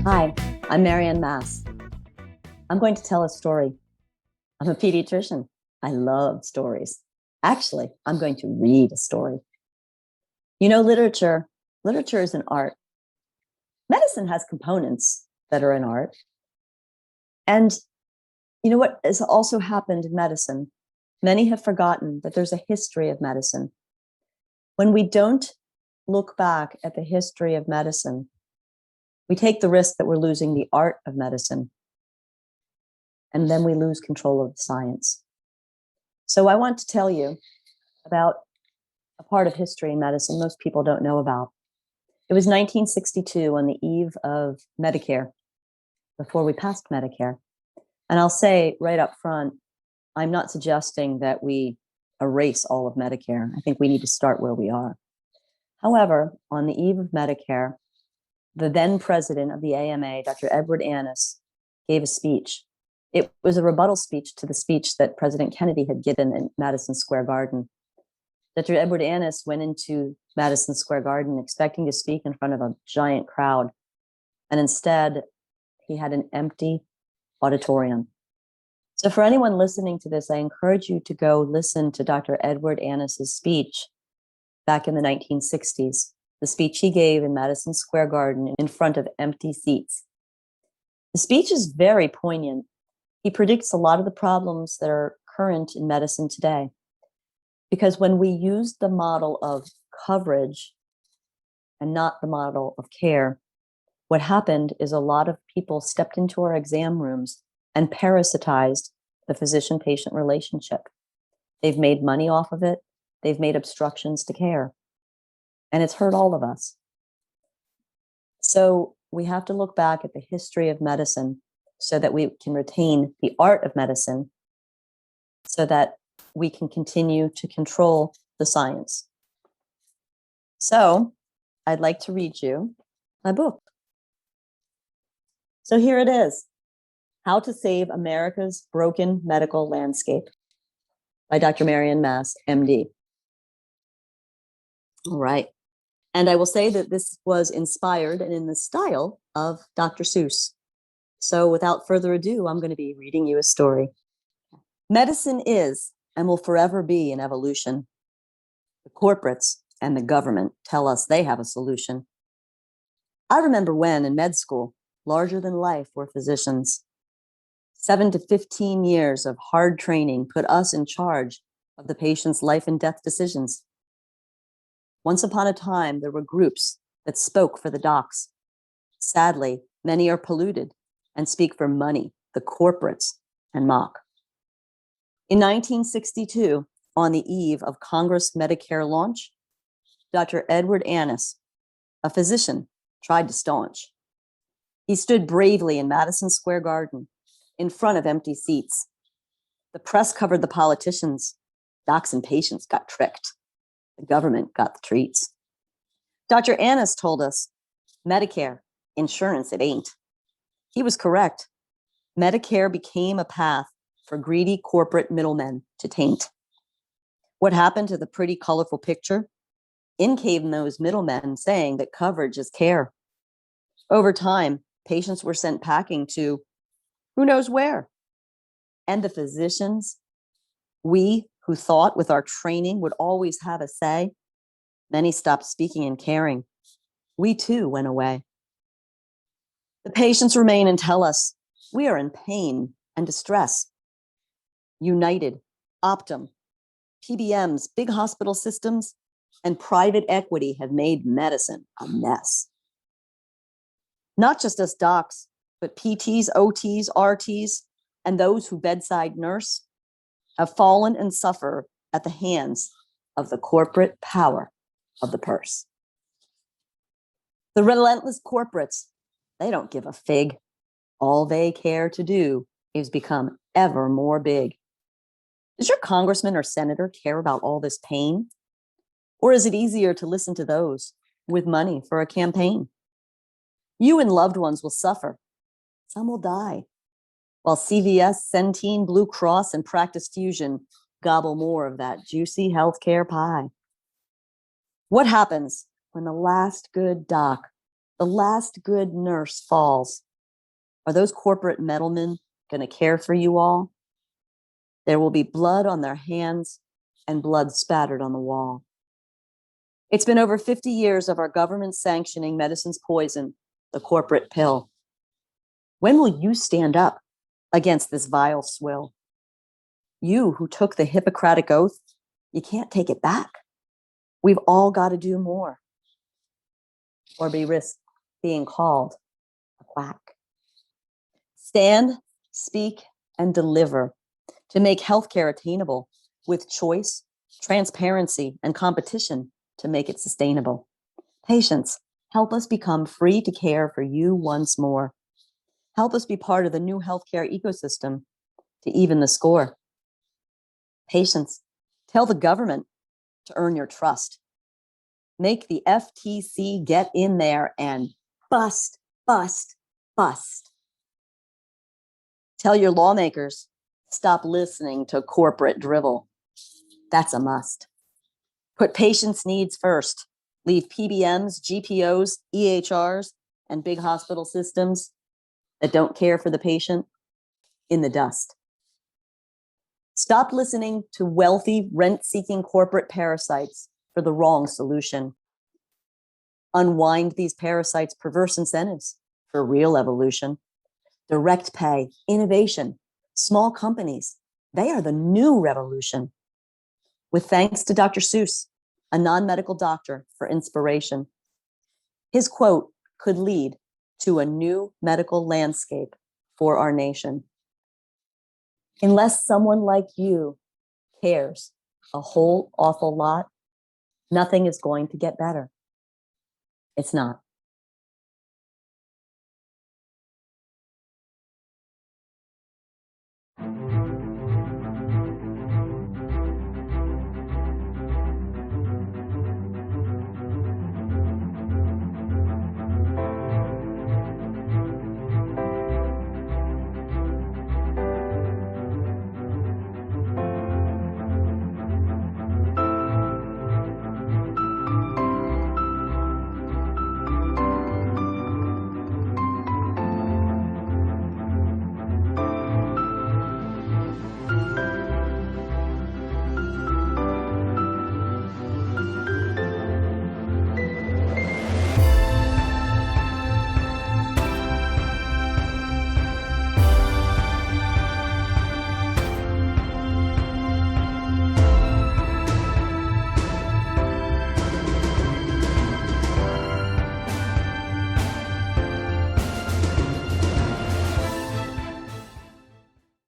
Hi, I'm Marion Mass. I'm going to tell a story. I'm a pediatrician. I love stories. Actually, I'm going to read a story. You know, literature is an art. Medicine has components that are in art. And you know what has also happened in medicine? Many have forgotten that there's a history of medicine. When we don't look back at the history of medicine, we take the risk that we're losing the art of medicine. And then we lose control of the science. So I want to tell you about a part of history in medicine most people don't know about. It was 1962 on the eve of Medicare, before we passed Medicare. And I'll say right up front, I'm not suggesting that we erase all of Medicare. I think we need to start where we are. However, on the eve of Medicare, the then president of the AMA, Dr. Edward Annis, gave a speech. It was a rebuttal speech to the speech that President Kennedy had given in Madison Square Garden. Dr. Edward Annis went into Madison Square Garden expecting to speak in front of a giant crowd. And instead, he had an empty auditorium. So for anyone listening to this, I encourage you to go listen to Dr. Edward Annis's speech back in the 1960s, the speech he gave in Madison Square Garden in front of empty seats. The speech is very poignant. He predicts a lot of the problems that are current in medicine today. Because when we use the model of coverage and not the model of care, what happened is a lot of people stepped into our exam rooms and parasitized the physician-patient relationship. They've made money off of it. They've made obstructions to care. And it's hurt all of us. So we have to look back at the history of medicine so that we can retain the art of medicine, so that we can continue to control the science. So I'd like to read you my book. So here it is, How to Save America's Broken Medical Landscape by Dr. Marion Mass, MD. All right. And I will say that this was inspired and in the style of Dr. Seuss. So without further ado, I'm going to be reading you a story. Medicine is and will forever be an evolution. The corporates and the government tell us they have a solution. I remember when, in med school, larger than life were physicians. 7 to 15 years of hard training put us in charge of the patient's life and death decisions. Once upon a time, there were groups that spoke for the docs. Sadly, many are polluted and speak for money, the corporates, and mock. In 1962, on the eve of Congress Medicare launch, Dr. Edward Annis, a physician, tried to staunch. He stood bravely in Madison Square Garden, in front of empty seats. The press covered the politicians. Docs and patients got tricked. The government got the treats. Dr. Annis told us, Medicare, insurance it ain't. He was correct. Medicare became a path for greedy corporate middlemen to taint. What happened to the pretty, colorful picture? In came those middlemen saying that coverage is care. Over time, patients were sent packing to who knows where. And the physicians, we who thought with our training would always have a say, many stopped speaking and caring. We too went away. The patients remain and tell us we are in pain and distress. United, Optum, PBMs, big hospital systems, and private equity have made medicine a mess. Not just us docs, but PTs, OTs, RTs, and those who bedside nurse have fallen and suffer at the hands of the corporate power of the purse. The relentless corporates, they don't give a fig. All they care to do is become ever more big. Does your congressman or senator care about all this pain? Or is it easier to listen to those with money for a campaign? You and loved ones will suffer. Some will die. While CVS, Centene, Blue Cross, and Practice Fusion gobble more of that juicy healthcare pie. What happens when the last good doc, the last good nurse falls? Are those corporate middlemen going to care for you all? There will be blood on their hands and blood spattered on the wall. It's been over 50 years of our government sanctioning medicine's poison, the corporate pill. When will you stand up against this vile swill? You who took the Hippocratic oath, you can't take it back. We've all got to do more or be risk being called a quack. Stand, speak, and deliver to make healthcare attainable with choice, transparency, and competition to make it sustainable. Patients, help us become free to care for you once more. Help us be part of the new healthcare ecosystem to even the score. Patients, tell the government to earn your trust. Make the FTC get in there and bust, bust, bust. Tell your lawmakers, stop listening to corporate drivel. That's a must. Put patients' needs first. Leave PBMs, GPOs, EHRs, and big hospital systems that don't care for the patient in the dust. Stop listening to wealthy, rent-seeking corporate parasites for the wrong solution. Unwind these parasites' perverse incentives for real evolution. Direct pay, innovation, small companies, they are the new revolution. With thanks to Dr. Seuss, a non-medical doctor, for inspiration. His quote could lead to a new medical landscape for our nation. Unless someone like you cares a whole awful lot, nothing is going to get better. It's not.